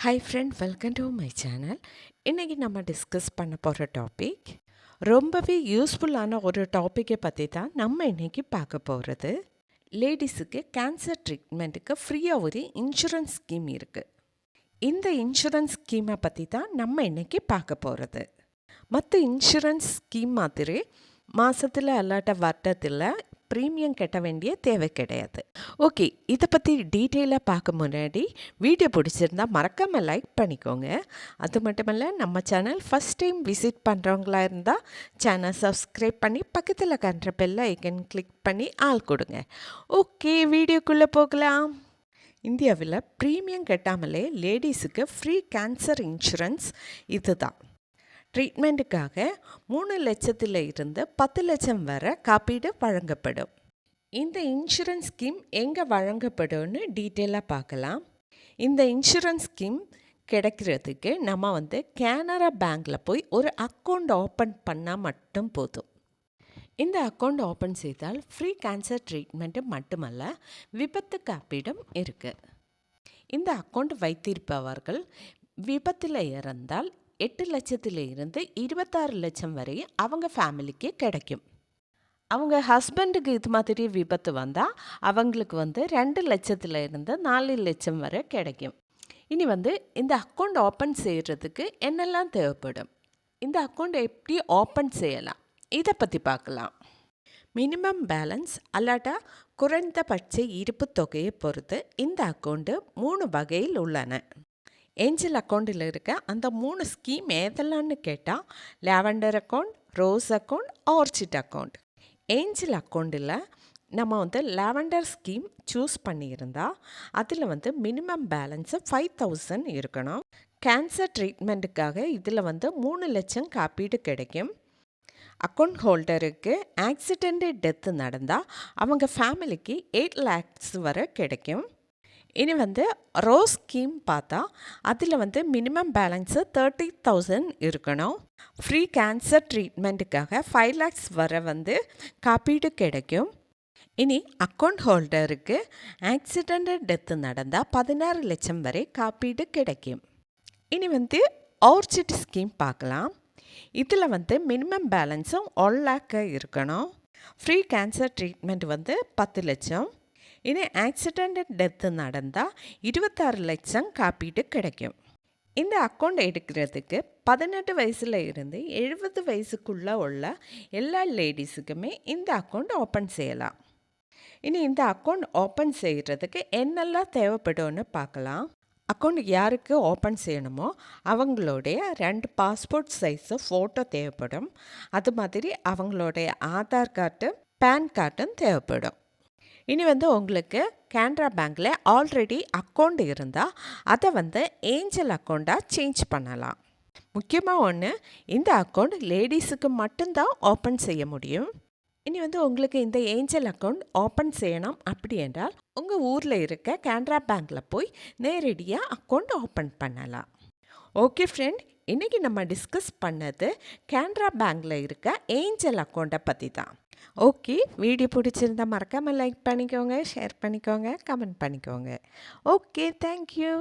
Hi friend, welcome to my channel. இன்றைக்கி நம்ம discuss பண்ண போகிற டாபிக் ரொம்பவே யூஸ்ஃபுல்லான ஒரு டாப்பிக்கை பற்றி தான் நம்ம இன்றைக்கி பார்க்க போகிறது. லேடிஸுக்கு கேன்சர் ட்ரீட்மெண்ட்டுக்கு ஃப்ரீயாக ஒரு இன்சூரன்ஸ் ஸ்கீம் இருக்குது. இந்த இன்சூரன்ஸ் ஸ்கீமை பற்றி தான் நம்ம இன்றைக்கி பார்க்க போகிறது. மற்ற இன்சூரன்ஸ் ஸ்கீம் மாதிரி மாதத்தில் அல்லாட்ட வருடத்தில் ப்ரீமியம் கட்ட வேண்டிய தேவை கிடையாது. ஓகே, இதை பற்றி டீட்டெயிலாக பார்க்க முன்னாடி வீடியோ பிடிச்சிருந்தா மறக்காமல் லைக் பண்ணிக்கோங்க. அது மட்டும் இல்லை, நம்ம சேனல் ஃபஸ்ட் டைம் விசிட் பண்ணுறவங்களா இருந்தால் சேனல் சப்ஸ்கிரைப் பண்ணி பக்கத்தில் கண்ட பெல் ஐக்கன் கிளிக் பண்ணி ஆள் கொடுங்க. ஓகே, வீடியோக்குள்ளே போகலாம். இந்தியாவில் ப்ரீமியம் கட்டாமலே லேடிஸுக்கு ஃப்ரீ கேன்சர் இன்சூரன்ஸ் இதுதான். ட்ரீட்மெண்ட்டுக்காக 3 லட்சத்தில் இருந்து 10 லட்சம் வரை காப்பீடு வழங்கப்படும். இந்த இன்சூரன்ஸ் ஸ்கீம் எங்கே வழங்கப்படும்னு டீட்டெயிலாக பார்க்கலாம். இந்த இன்சூரன்ஸ் ஸ்கீம் கிடைக்கிறதுக்கு நம்ம கேனரா பேங்க்கில் போய் ஒரு அக்கௌண்ட் ஓப்பன் பண்ணால் மட்டும் போதும். இந்த அக்கௌண்ட் ஓப்பன் செய்தால் ஃப்ரீ கேன்சர் ட்ரீட்மெண்ட்டு மட்டுமல்ல, விபத்து காப்பீடும் இருக்குது. இந்த அக்கௌண்ட் வைத்திருப்பவர்கள் விபத்தில் இறந்தால் 8 லட்சத்தில் இருந்து 26 லட்சம் வரை அவங்க ஃபேமிலிக்கு கிடைக்கும். அவங்க ஹஸ்பண்டுக்கு இது மாதிரி விபத்து வந்தால் அவங்களுக்கு 2 லட்சத்தில் இருந்து 4 லட்சம் வரை கிடைக்கும். இனி இந்த அக்கௌண்ட் ஓப்பன் செய்கிறதுக்கு என்னெல்லாம் தேவைப்படும், இந்த அக்கௌண்ட் எப்படி ஓப்பன் செய்யலாம், இதை பற்றி பார்க்கலாம். மினிமம் பேலன்ஸ் அல்லாட்டா குறைந்தபட்ச இருப்பு தொகையை பொறுத்து இந்த அக்கௌண்ட்டு 3 வகையில் உள்ளன. ஏஞ்சல் அக்கௌண்ட்டில் இருக்க அந்த 3 ஸ்கீம் எதெல்லாம்னு கேட்டால், lavender account, rose account, orchid account. Angel அக்கௌண்ட்டில் நம்ம லாவெண்டர் ஸ்கீம் சூஸ் பண்ணியிருந்தால் அதில் மினிமம் பேலன்ஸு 5,000 இருக்கணும். கேன்சர் ட்ரீட்மெண்ட்டுக்காக இதில் 3 லட்சம் காப்பீடு கிடைக்கும். அக்கௌண்ட் ஹோல்டருக்கு ஆக்சிடென்ட் டெத்து நடந்தால் அவங்க ஃபேமிலிக்கு 8 lakhs வரை கிடைக்கும். இனி ரோஸ் ஸ்கீம் பார்த்தா அதில் மினிமம் பேலன்ஸு 30,000 இருக்கணும். ஃப்ரீ கேன்சர் ட்ரீட்மெண்ட்டுக்காக 5 lakhs வரை காப்பீடு கிடைக்கும். இனி அக்கௌண்ட் ஹோல்டருக்கு ஆக்சிடென்ட் டெத்து நடந்தால் 16 லட்சம் வரை காப்பீடு கிடைக்கும். இனி ஆர்ச்சிட் ஸ்கீம் பார்க்கலாம். இதில் மினிமம் பேலன்ஸும் 1 lakh இருக்கணும். ஃப்ரீ கேன்சர் ட்ரீட்மெண்ட் 10 லட்சம். இனி ஆக்சிடென்ட் டெத்து நடந்தால் 26 லட்சம் காப்பீடு கிடைக்கும். இந்த அக்கௌண்ட் எடுக்கிறதுக்கு 18 வயசில் இருந்து 70 வயசுக்குள்ளே உள்ள எல்லா லேடிஸுக்குமே இந்த அக்கௌண்ட் ஓப்பன் செய்யலாம். இனி இந்த அக்கௌண்ட் ஓப்பன் செய்கிறதுக்கு என்னெல்லாம் தேவைப்படும்னு பார்க்கலாம். அக்கௌண்ட் யாருக்கு ஓப்பன் செய்யணுமோ அவங்களுடைய 2 பாஸ்போர்ட் சைஸு ஃபோட்டோ தேவைப்படும். அது மாதிரி அவங்களுடைய ஆதார் கார்டு, பேன் கார்டும் தேவைப்படும். இனி உங்களுக்கு கேனரா பேங்க்கில் ஆல்ரெடி அக்கௌண்ட் இருந்தால் அதை ஏஞ்சல் அக்கௌண்ட்டாக சேஞ்ச் பண்ணலாம். முக்கியமாக ஒன்று, இந்த அக்கௌண்ட் லேடிஸுக்கு மட்டும்தான் ஓப்பன் செய்ய முடியும். இனி உங்களுக்கு இந்த ஏஞ்சல் அக்கௌண்ட் ஓப்பன் செய்யணும் அப்படி என்றால் உங்கள் ஊரில் இருக்க கேனரா பேங்க்கில் போய் நேரடியாக அக்கௌண்ட் ஓப்பன் பண்ணலாம். ஓகே ஃப்ரெண்ட், இன்றைக்கி நம்ம டிஸ்கஸ் பண்ணது கேனரா பேங்க்கில் இருக்க ஏஞ்சல் அக்கௌண்ட்டை பற்றி தான். ஓகே, வீடியோ பிடிச்சிருந்தால் மறக்காமல் லைக் பண்ணிக்கோங்க, ஷேர் பண்ணிக்கோங்க, கமெண்ட் பண்ணிக்கோங்க. Okay, thank you.